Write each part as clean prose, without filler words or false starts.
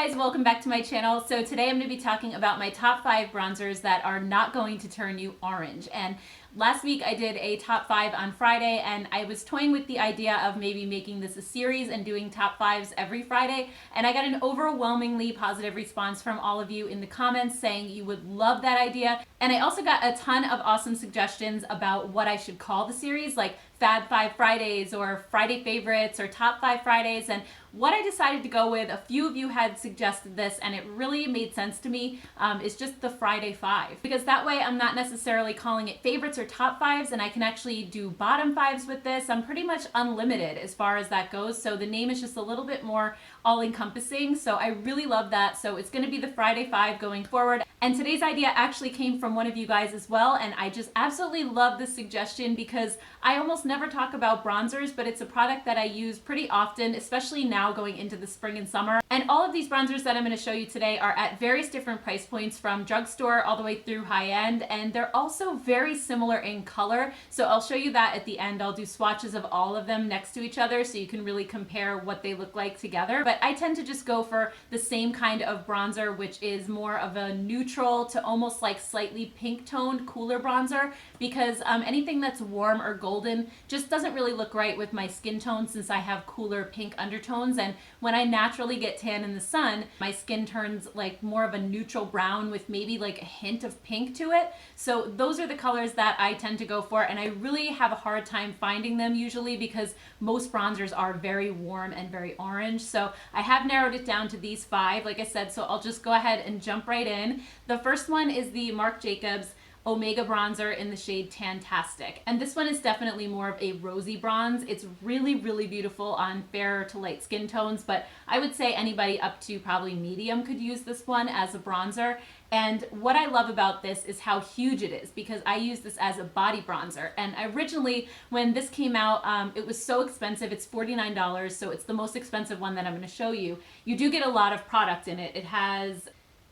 guys, welcome back to my channel. So today I'm going to be talking about my top 5 bronzers that are not going to turn you orange. And last week I did a top 5 on Friday, and I was toying with the idea of maybe making this a series and doing top 5s every Friday. And I got an overwhelmingly positive response from all of you in the comments saying you would love that idea. And I also got a ton of awesome suggestions about what I should call the series, like Fab 5 Fridays or Friday Favorites or Top 5 Fridays. And what I decided to go with, a few of you had suggested this and it really made sense to me, is just the Friday 5. Because that way I'm not necessarily calling it favorites or top 5s, and I can actually do bottom 5s with this. I'm pretty much unlimited as far as that goes. So the name is just a little bit more all-encompassing. So I really love that. So it's going to be the Friday 5 going forward. And today's idea actually came from one of you guys as well. And I just absolutely love this suggestion because I almost never talk about bronzers, but it's a product that I use pretty often, especially now going into the spring and summer. And all of these bronzers that I'm going to show you today are at various different price points, from drugstore all the way through high end, and they're also very similar in color. So I'll show you that at the end. I'll do swatches of all of them next to each other so you can really compare what they look like together. But I tend to just go for the same kind of bronzer, which is more of a neutral to almost like slightly pink toned cooler bronzer, because anything that's warm or golden just doesn't really look right with my skin tone since I have cooler pink undertones. And when I naturally get tan in the sun, my skin turns like more of a neutral brown with maybe like a hint of pink to it. So those are the colors that I tend to go for, and I really have a hard time finding them usually because most bronzers are very warm and very orange. So I have narrowed it down to these 5, like I said, so I'll just go ahead and jump right in. The first one is the Marc Jacobs Omega bronzer in the shade Tantastic. And this one is definitely more of a rosy bronze. It's really, really beautiful on fairer to light skin tones, but I would say anybody up to probably medium could use this one as a bronzer. And what I love about this is how huge it is, because I use this as a body bronzer. And originally, when this came out, it was so expensive. It's $49, so it's the most expensive one that I'm going to show you. You do get a lot of product in it.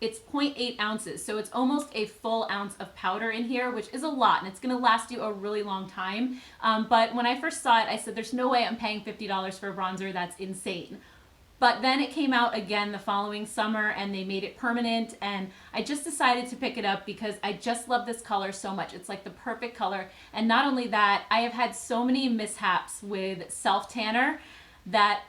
It's 0.8 ounces, so it's almost a full ounce of powder in here, which is a lot, and it's going to last you a really long time. But when I first saw it, I said, there's no way I'm paying $50 for a bronzer. That's insane. But then it came out again the following summer and they made it permanent, and I just decided to pick it up because I just love this color so much. It's like the perfect color. And not only that, I have had so many mishaps with self-tanner that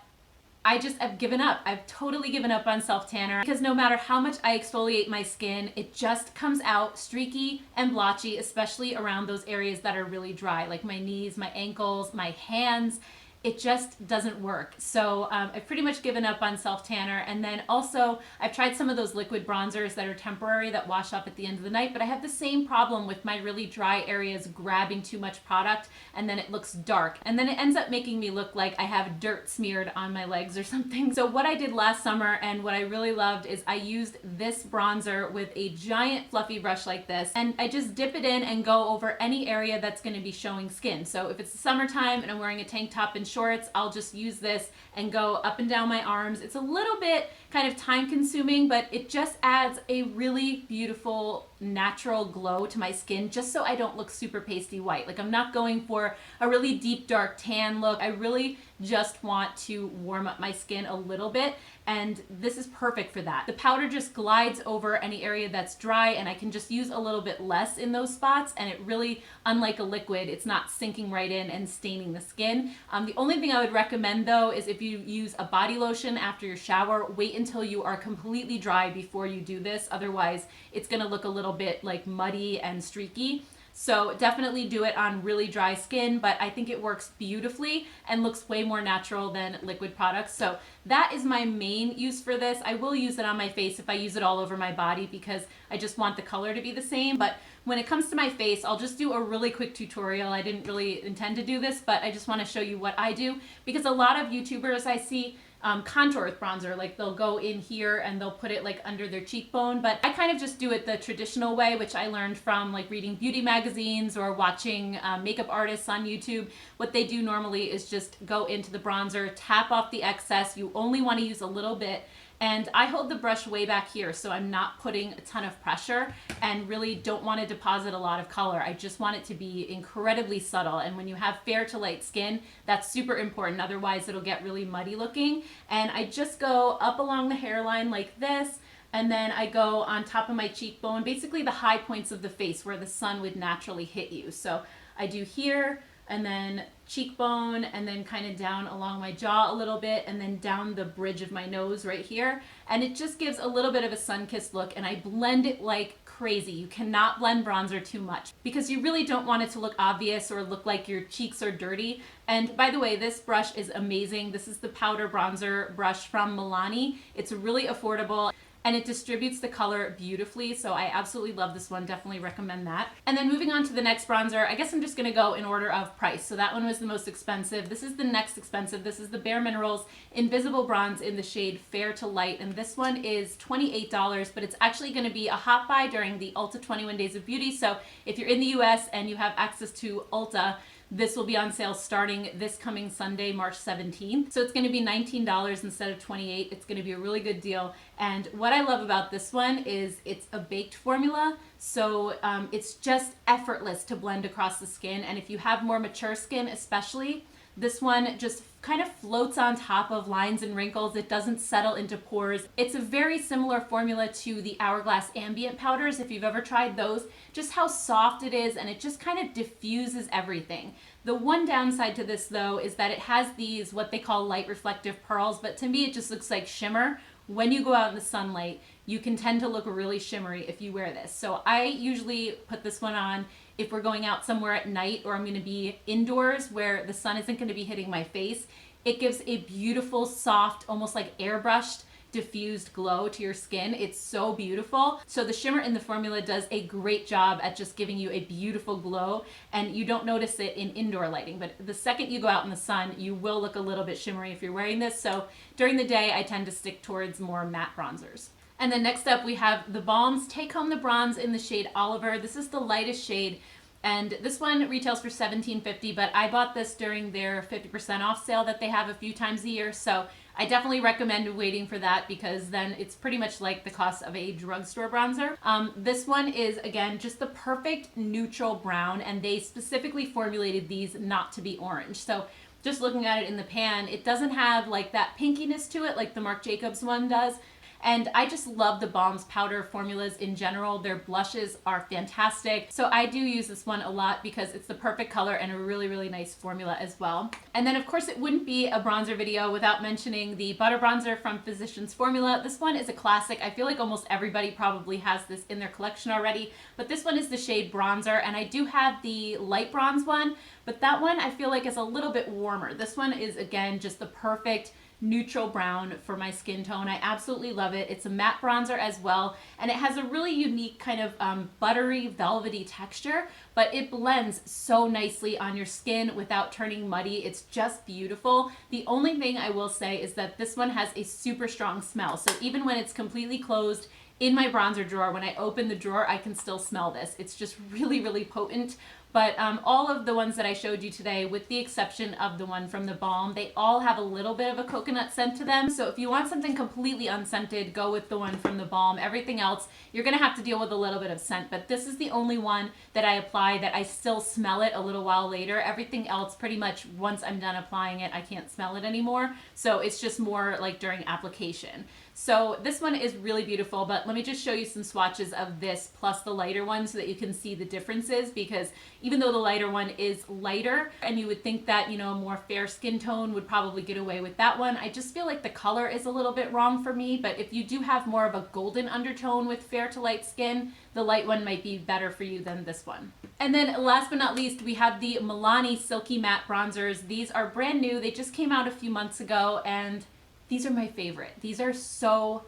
I just have given up. I've totally given up on self-tanner because no matter how much I exfoliate my skin, it just comes out streaky and blotchy, especially around those areas that are really dry, like my knees, my ankles, my hands. It just doesn't work. So I've pretty much given up on self-tanner. And then also I've tried some of those liquid bronzers that are temporary that wash up at the end of the night, but I have the same problem with my really dry areas grabbing too much product and then it looks dark. And then it ends up making me look like I have dirt smeared on my legs or something. So what I did last summer and what I really loved is I used this bronzer with a giant fluffy brush like this, and I just dip it in and go over any area that's gonna be showing skin. So if it's the summertime and I'm wearing a tank top and shorts, I'll just use this and go up and down my arms. It's a little bit kind of time consuming, but it just adds a really beautiful natural glow to my skin, just so I don't look super pasty white. Like, I'm not going for a really deep dark tan look. I really just want to warm up my skin a little bit, and this is perfect for that. The powder just glides over any area that's dry, and I can just use a little bit less in those spots, and it really, unlike a liquid, it's not sinking right in and staining the skin. The only thing I would recommend though is if you use a body lotion after your shower, wait until you are completely dry before you do this. Otherwise, it's gonna look a little bit like muddy and streaky. So definitely do it on really dry skin, but I think it works beautifully and looks way more natural than liquid products. So that is my main use for this. I will use it on my face if I use it all over my body because I just want the color to be the same. But when it comes to my face, I'll just do a really quick tutorial. I didn't really intend to do this, but I just want to show you what I do, because a lot of YouTubers I see contour with bronzer. Like, they'll go in here and they'll put it like under their cheekbone, but I kind of just do it the traditional way, which I learned from like reading beauty magazines or watching makeup artists on YouTube. What they do normally is just go into the bronzer, tap off the excess. You only want to use a little bit, And I hold the brush way back here, so I'm not putting a ton of pressure and really don't want to deposit a lot of color. I just want it to be incredibly subtle. And when you have fair to light skin, that's super important. Otherwise, it'll get really muddy looking. And I just go up along the hairline like this, and then I go on top of my cheekbone, basically the high points of the face where the sun would naturally hit you. So I do here, and then cheekbone, and then kind of down along my jaw a little bit, and then down the bridge of my nose right here. And it just gives a little bit of a sun-kissed look, and I blend it like crazy. You cannot blend bronzer too much because you really don't want it to look obvious or look like your cheeks are dirty. And by the way, this brush is amazing. This is the powder bronzer brush from Milani. It's really affordable, and it distributes the color beautifully, so I absolutely love this one. Definitely recommend that. And then moving on to the next bronzer, I guess I'm just gonna go in order of price. So that one was the most expensive. This is the next expensive. This is the Bare Minerals Invisible Bronze in the shade Fair to Light, and this one is $28, but it's actually gonna be a hot buy during the Ulta 21 Days of Beauty. So if you're in the US and you have access to Ulta, this will be on sale starting this coming Sunday, March 17th. So it's going to be $19 instead of $28. It's going to be a really good deal. And what I love about this one is it's a baked formula. So it's just effortless to blend across the skin. And if you have more mature skin especially, this one just kind of floats on top of lines and wrinkles. It doesn't settle into pores. It's a very similar formula to the Hourglass Ambient powders, if you've ever tried those, just how soft it is, and it just kind of diffuses everything. The one downside to this though is that it has these what they call light reflective pearls, but to me it just looks like shimmer. When you go out in the sunlight, you can tend to look really shimmery if you wear this. So I usually put this one on if we're going out somewhere at night, or I'm going to be indoors where the sun isn't going to be hitting my face. It gives a beautiful, soft, almost like airbrushed, diffused glow to your skin. It's so beautiful. So the shimmer in the formula does a great job at just giving you a beautiful glow, and you don't notice it in indoor lighting, but the second you go out in the sun, you will look a little bit shimmery if you're wearing this. So during the day, I tend to stick towards more matte bronzers. And then next up we have the Balms Take Home the Bronze in the shade Oliver. This is the lightest shade, and this one retails for $17.50, but I bought this during their 50% off sale that they have a few times a year. So I definitely recommend waiting for that, because then it's pretty much like the cost of a drugstore bronzer. This one is, again, just the perfect neutral brown, and they specifically formulated these not to be orange. So just looking at it in the pan, it doesn't have like that pinkiness to it like the Marc Jacobs one does. And I just love the Balms powder formulas in general. Their blushes are fantastic. So I do use this one a lot because it's the perfect color and a really, really nice formula as well. And then of course it wouldn't be a bronzer video without mentioning the Butter Bronzer from Physicians Formula. This one is a classic. I feel like almost everybody probably has this in their collection already, but this one is the shade Bronzer, and I do have the light bronze one, but that one I feel like is a little bit warmer. This one is, again, just the perfect neutral brown for my skin tone. I absolutely love it. It's a matte bronzer as well, and it has a really unique kind of buttery, velvety texture, but it blends so nicely on your skin without turning muddy. It's just beautiful. The only thing I will say is that this one has a super strong smell. So even when it's completely closed in my bronzer drawer, when I open the drawer, I can still smell this. It's just really, really potent. But all of the ones that I showed you today, with the exception of the one from the Balm, they all have a little bit of a coconut scent to them. So if you want something completely unscented, go with the one from the Balm. Everything else, you're gonna have to deal with a little bit of scent, but this is the only one that I apply that I still smell it a little while later. Everything else, pretty much once I'm done applying it, I can't smell it anymore. So it's just more like during application. So this one is really beautiful, but let me just show you some swatches of this plus the lighter one so that you can see the differences, because even though the lighter one is lighter, and you would think that, you know, a more fair skin tone would probably get away with that one, I just feel like the color is a little bit wrong for me. But if you do have more of a golden undertone with fair to light skin, the light one might be better for you than this one. And then last but not least, we have the Milani Silky Matte Bronzers. These are brand new. They just came out a few months ago, and these are my favorite. These are so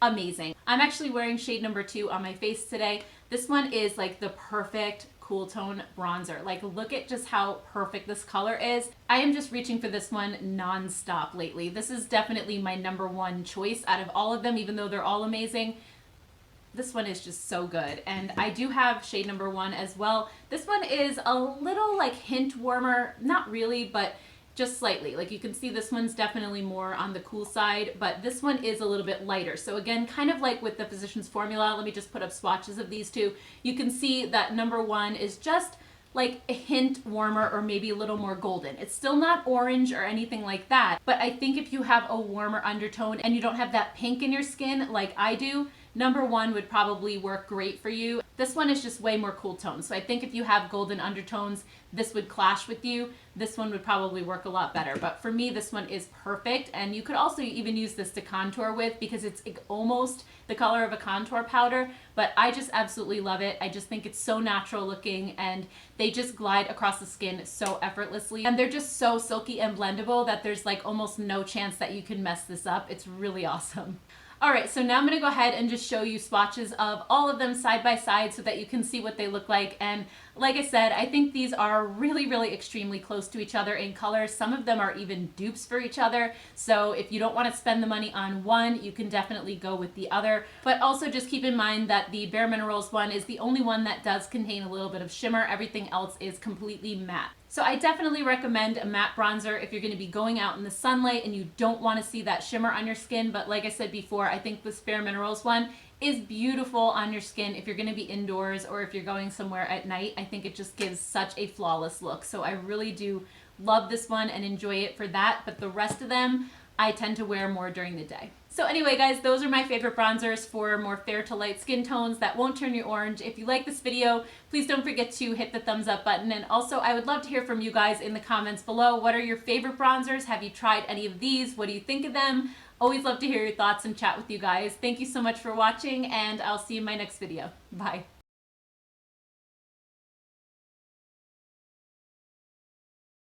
amazing. I'm actually wearing shade number 2 on my face today. This one is like the perfect cool tone bronzer. Like, look at just how perfect this color is. I am just reaching for this one non-stop lately. This is definitely my number 1 choice out of all of them, even though they're all amazing. This one is just so good. And I do have shade number 1 as well. This one is a little like hint warmer, not really, but just slightly. Like you can see this one's definitely more on the cool side, but this one is a little bit lighter. So again, kind of like with the Physicians Formula, let me just put up swatches of these two. You can see that number one is just like a hint warmer or maybe a little more golden. It's still not orange or anything like that, but I think if you have a warmer undertone and you don't have that pink in your skin like I do, number one would probably work great for you. This one is just way more cool tone. So I think if you have golden undertones, this would clash with you. This one would probably work a lot better. But for me, this one is perfect. And you could also even use this to contour with because it's almost the color of a contour powder. But I just absolutely love it. I just think it's so natural looking and they just glide across the skin so effortlessly. And they're just so silky and blendable that there's like almost no chance that you can mess this up. It's really awesome. All right, so now I'm gonna go ahead and just show you swatches of all of them side by side so that you can see what they look like. And like I said, I think these are really, really extremely close to each other in color. Some of them are even dupes for each other. So if you don't wanna spend the money on one, you can definitely go with the other. But also just keep in mind that the Bare Minerals one is the only one that does contain a little bit of shimmer. Everything else is completely matte. So I definitely recommend a matte bronzer if you're going to be going out in the sunlight and you don't want to see that shimmer on your skin. But like I said before, I think this Bare Minerals one is beautiful on your skin if you're going to be indoors or if you're going somewhere at night. I think it just gives such a flawless look. So I really do love this one and enjoy it for that. But the rest of them, I tend to wear more during the day. So anyway, guys, those are my favorite bronzers for more fair to light skin tones that won't turn you orange. If you like this video, please don't forget to hit the thumbs up button. And also, I would love to hear from you guys in the comments below. What are your favorite bronzers? Have you tried any of these? What do you think of them? Always love to hear your thoughts and chat with you guys. Thank you so much for watching, and I'll see you in my next video. Bye.